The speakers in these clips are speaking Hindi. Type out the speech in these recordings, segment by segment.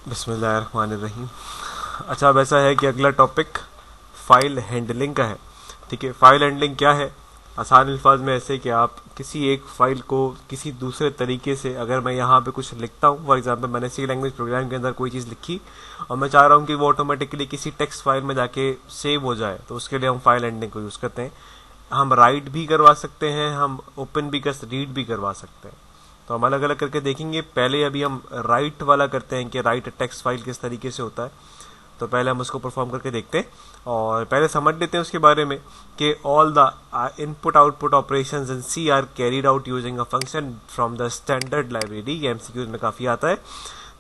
बिस्मिल्लाहिर्रहमानिर्रहीम। अच्छा, अब ऐसा है कि अगला टॉपिक फ़ाइल हैंडलिंग का है। ठीक है, फ़ाइल हैंडलिंग क्या है? आसान अल्फाज में ऐसे कि आप किसी एक फ़ाइल को किसी दूसरे तरीके से, अगर मैं यहाँ पे कुछ लिखता हूँ, फॉर एग्जांपल मैंने सी लैंग्वेज प्रोग्राम के अंदर कोई चीज़ लिखी और मैं चाह रहा हूँ कि वो ऑटोमेटिकली किसी टेक्स्ट फाइल में जाके सेव हो जाए, तो उसके लिए हम फाइल हैंडलिंग को यूज़ करते हैं। हम राइट भी करवा सकते हैं, हम ओपन भी रीड भी करवा सकते हैं। तो हम अलग अलग करके देखेंगे। पहले अभी हम राइट वाला करते हैं कि राइट टेक्स्ट फाइल किस तरीके से होता है, तो पहले हम उसको परफॉर्म करके देखते हैं और पहले समझ लेते हैं उसके बारे में कि all the input output operations in C are carried out using a function from the standard library. ये एमसीक्यूज में काफ़ी आता है।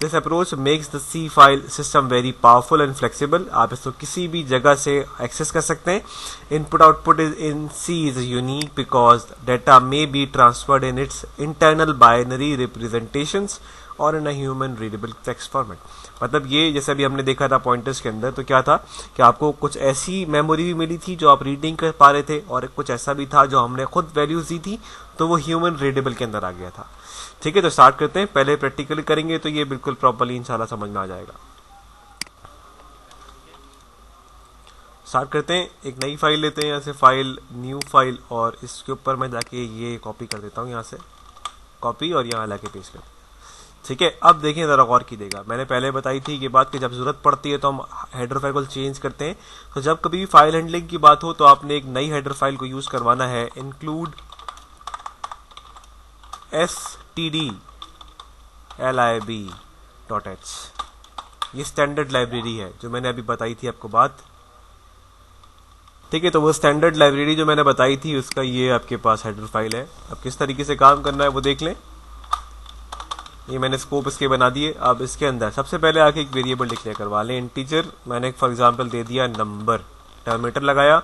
This approach makes the C file system very powerful and flexible. आप इसको किसी भी जगह से एक्सेस कर सकते हैं। Input output is in C is unique because data may be transferred in its internal binary representations और in a human readable text format. मतलब ये जैसे अभी हमने देखा था पॉइंटर्स के अंदर, तो क्या था कि आपको कुछ ऐसी मेमोरी भी मिली थी जो आप रीडिंग कर पा रहे थे और कुछ ऐसा भी था जो हमने खुद वैल्यूज दी थी, तो वो ह्यूमन रीडेबल के अंदर आ गया था। ठीक है, तो स्टार्ट करते हैं। पहले प्रैक्टिकली करेंगे तो ये बिल्कुल प्रॉपर्ली इंशाल्लाह समझ में आ जाएगा। स्टार्ट करते हैं। एक नई फाइल लेते हैं, यहाँ से फाइल, न्यू फाइल, और इसके ऊपर मैं जाके ये कॉपी कर देता हूँ, यहाँ से कॉपी और यहाँ लाके पेस्ट कर। ठीक है, अब देखें ज़रा गौर कीजिएगा। मैंने पहले बताई थी कि बात कि जब जरूरत पड़ती है तो हम हेडर फाइल को चेंज करते हैं। तो जब कभी भी फाइल हैंडलिंग की बात हो तो आपने एक नई हेडर फाइल को यूज़ करवाना है, इंक्लूड stdlib.h। ये स्टैंडर्ड लाइब्रेरी है जो मैंने अभी बताई थी आपको बात। ठीक है, तो वो स्टैंडर्ड लाइब्रेरी जो मैंने बताई थी उसका ये आपके पास हेडर फाइल है। अब किस तरीके से काम करना है वो देख लें। ये मैंने स्कोप इसके बना दिए। अब इसके अंदर सबसे पहले आके एक वेरिएबल डिक्लेयर करवा लें, इंटीजर। मैंने फॉर एग्जांपल दे दिया नंबर, टर्मिनेटर लगाया।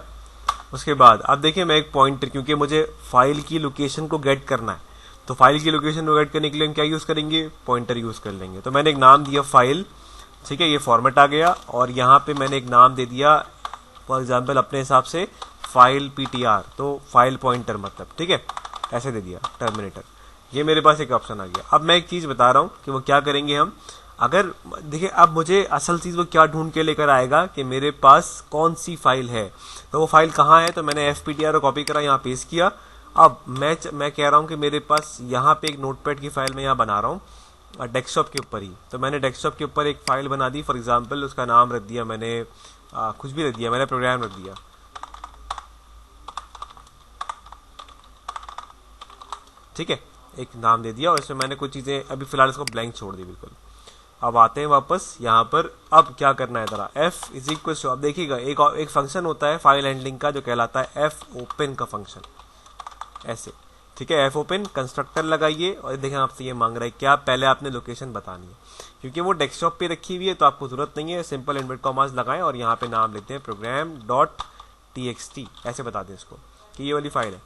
उसके बाद अब देखिए मैं एक पॉइंटर, क्योंकि मुझे फाइल की लोकेशन को गेट करना है, तो फाइल की लोकेशन को गेट करने के लिए हम क्या यूज़ करेंगे? पॉइंटर यूज़ कर लेंगे। तो मैंने एक नाम दिया फाइल। ठीक है, ये फॉर्मेट आ गया और यहाँ पे मैंने एक नाम दे दिया फॉर एग्जाम्पल अपने हिसाब से फाइल ptr, तो फाइल पॉइंटर मतलब। ठीक है, ऐसे दे दिया टर्मिनेटर। ये मेरे पास एक ऑप्शन आ गया। अब मैं एक चीज़ बता रहा हूँ कि वो क्या करेंगे हम। अगर देखिए, अब मुझे असल चीज़ वो क्या ढूंढ के लेकर आएगा कि मेरे पास कौन सी फाइल है, तो वो फाइल कहाँ है। तो मैंने fptr को कॉपी करा, यहाँ पेस्ट किया। अब मैं कह रहा हूँ कि मेरे पास यहाँ पे एक नोटपैड की फाइल मैं यहाँ बना रहा हूँ डेस्कटॉप के ऊपर ही। तो मैंने डेस्कटॉप के ऊपर एक फाइल बना दी, फॉर एग्जांपल उसका नाम रख दिया मैंने, कुछ भी रख दिया मैंने, प्रोग्राम रख दिया। ठीक है, एक नाम दे दिया और इसमें मैंने कुछ चीज़ें अभी फिलहाल इसको ब्लैंक छोड़ दी बिल्कुल। अब आते हैं वापस यहाँ पर। अब क्या करना है जरा, एफ इज इक्वल टू, अब देखिएगा एक फंक्शन होता है फाइल हैंडलिंग का जो कहलाता है एफ ओपन का फंक्शन, ऐसे। ठीक है, एफ ओपन कंस्ट्रक्टर लगाइए और देखें आपसे ये मांग रहा है क्या, पहले आपने लोकेशन बतानी है। क्योंकि वो डेस्कटॉप पे रखी हुई है तो आपको जरूरत नहीं है, सिंपल इन्वर्ट कॉमास लगाएं और यहाँ पे नाम लिखते हैं प्रोग्राम डॉट txt, ऐसे बता दें इसको कि ये वाली फाइल है।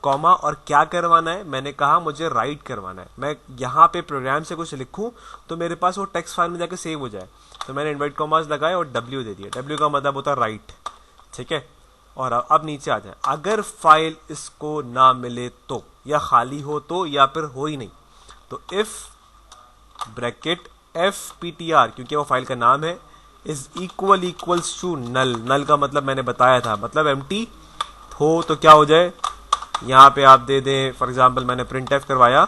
कॉमा और क्या करवाना है, मैंने कहा मुझे राइट करवाना है। मैं यहाँ पे प्रोग्राम से कुछ लिखूं तो मेरे पास वो टेक्स्ट फाइल में जाकर सेव हो जाए, तो मैंने इन्वर्ट कॉमास लगाए और डब्ल्यू दे दिया। डब्ल्यू का मतलब होता है राइट। ठीक है, और अब नीचे आ जाए। अगर फाइल इसको ना मिले तो, या खाली हो तो, या फिर हो ही नहीं, तो इफ ब्रैकेट fptr, क्योंकि वो फाइल का नाम है, इज इक्वल्स टू नल। नल का मतलब मैंने बताया था, मतलब एम्प्टी हो तो क्या हो जाए, यहाँ पे आप दे दें फॉर एग्जांपल मैंने प्रिंट एफ करवाया,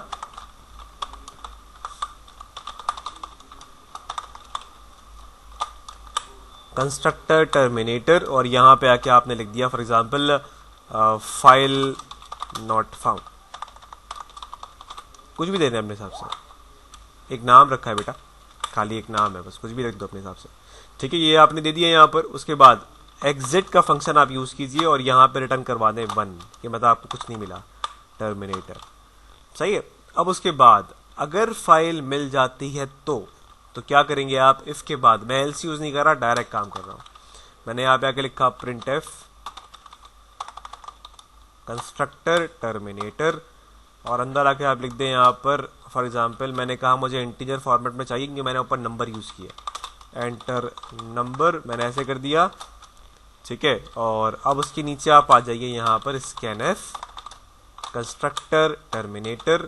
कंस्ट्रक्टर टर्मिनेटर, और यहाँ पे आके आपने लिख दिया for example file not found. कुछ भी दे दें अपने हिसाब से, एक नाम रखा है बेटा, खाली एक नाम है बस, कुछ भी रख दो अपने हिसाब से। ठीक है, ये आपने दे दिया यहाँ पर। उसके बाद एग्जिट का फंक्शन आप यूज कीजिए और यहाँ पे रिटर्न करवा दें 1, कि मतलब आपको कुछ नहीं मिला, टर्मिनेटर। सही है। अब उसके बाद अगर फाइल मिल जाती है तो क्या करेंगे आप, इफ के बाद, मैं एल्स यूज नहीं कर रहा, डायरेक्ट काम कर रहा हूं। मैंने यहाँ पे आके लिखा प्रिंट एफ कंस्ट्रक्टर टर्मिनेटर, और अंदर आके आप लिख दें यहाँ पर फॉर एग्जांपल मैंने कहा मुझे इंटीजर फॉर्मेट में चाहिए, क्योंकि मैंने ऊपर नंबर यूज किया, एंटर नंबर मैंने ऐसे कर दिया। ठीक है, और अब उसके नीचे आप आ जाइए यहाँ पर स्कैन एफ कंस्ट्रक्टर टर्मिनेटर,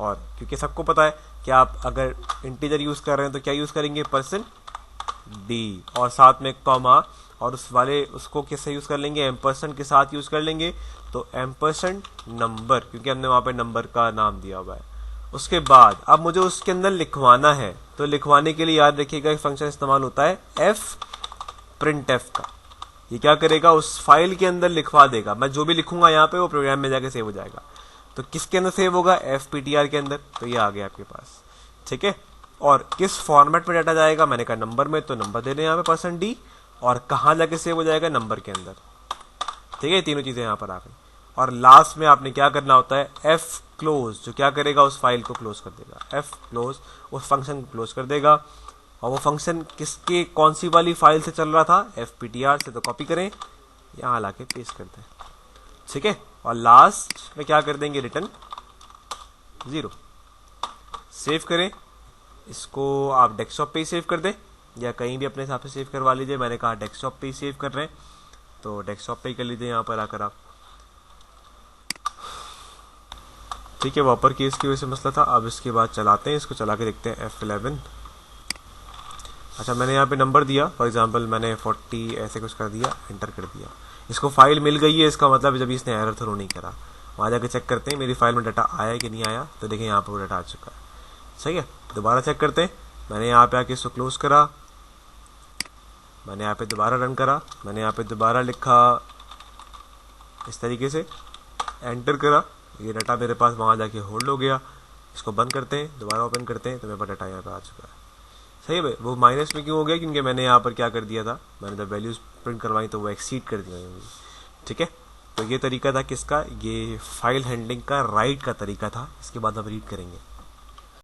और क्योंकि सबको पता है कि आप अगर इंटीजर यूज़ कर रहे हैं तो क्या यूज़ करेंगे, %d और साथ में कॉमा, और उस वाले उसको कैसे यूज़ कर लेंगे, एम्परसेंड के साथ यूज़ कर लेंगे, तो एम्परसेंड नंबर, क्योंकि हमने वहाँ पे नंबर का नाम दिया हुआ है। उसके बाद अब मुझे उसके अंदर लिखवाना है, तो लिखवाने के लिए याद रखिएगा एक फंक्शन इस्तेमाल होता है printf का। ये क्या करेगा, उस फाइल के अंदर लिखवा देगा, मैं जो भी लिखूंगा यहाँ पे वो प्रोग्राम में जाके सेव हो जाएगा। तो किसके अंदर सेव होगा, fptr के अंदर, तो ये आ गया आपके पास, ठीक है। और किस फॉर्मेट में डाटा जाएगा, मैंने कहा नंबर में, तो नंबर दे दें यहाँ पे %d, और कहाँ जाके सेव हो जाएगा, नंबर के अंदर, ठीक है। तीनों चीजें यहाँ पर आ गई। और लास्ट में आपने क्या करना होता है, f क्लोज, जो क्या करेगा, उस फाइल को क्लोज कर देगा, f क्लोज उस फंक्शन को क्लोज कर देगा। और वो फंक्शन किसके, कौन सी वाली फाइल से चल रहा था, fptr से, तो कॉपी करें, यहाँ लाके पेस्ट करते हैं, ठीक है। और लास्ट में क्या कर देंगे, रिटर्न 0। सेव करें, इसको आप डेस्कटॉप पे ही सेव कर दें या कहीं भी अपने हिसाब से सेव करवा लीजिए। मैंने कहा डेस्कटॉप पे ही सेव कर रहे हैं, तो डेस्कटॉप पे ही कर लीजिए यहाँ पर आकर आप, ठीक है। वो अपर केस की वजह से मसला था। अब इसके बाद चलाते हैं, इसको चला के देखते हैं, F11। अच्छा, मैंने यहाँ पे नंबर दिया, फॉर एग्जांपल मैंने 40 ऐसे कुछ कर दिया, एंटर कर दिया। इसको फाइल मिल गई है, इसका मतलब जब इसने एरर थ्रो नहीं करा। वहाँ जाके चेक करते हैं मेरी फाइल में डाटा आया कि नहीं आया, तो देखें यहाँ पर वो डाटा आ चुका है, सही है। दोबारा चेक करते हैं, मैंने यहाँ पे आके इसको क्लोज करा, मैंने यहाँ पे दोबारा रन करा, मैंने यहाँ पे दोबारा लिखा इस तरीके से, एंटर करा, ये डाटा मेरे पास वहाँ जाके होल्ड हो गया। इसको बंद करते हैं, दोबारा ओपन करते हैं, तो मेरे पास डाटा यहाँ पे आ चुका है, सही है भाई। वो माइनस में क्यों हो गया, क्योंकि मैंने यहाँ पर क्या कर दिया था, मैंने जब वैल्यूज प्रिंट करवाई तो वो एक्सीड कर दिया, ठीक है। तो ये तरीका था किसका, ये फाइल हैंडलिंग का राइट का तरीका था। इसके बाद हम रीड करेंगे।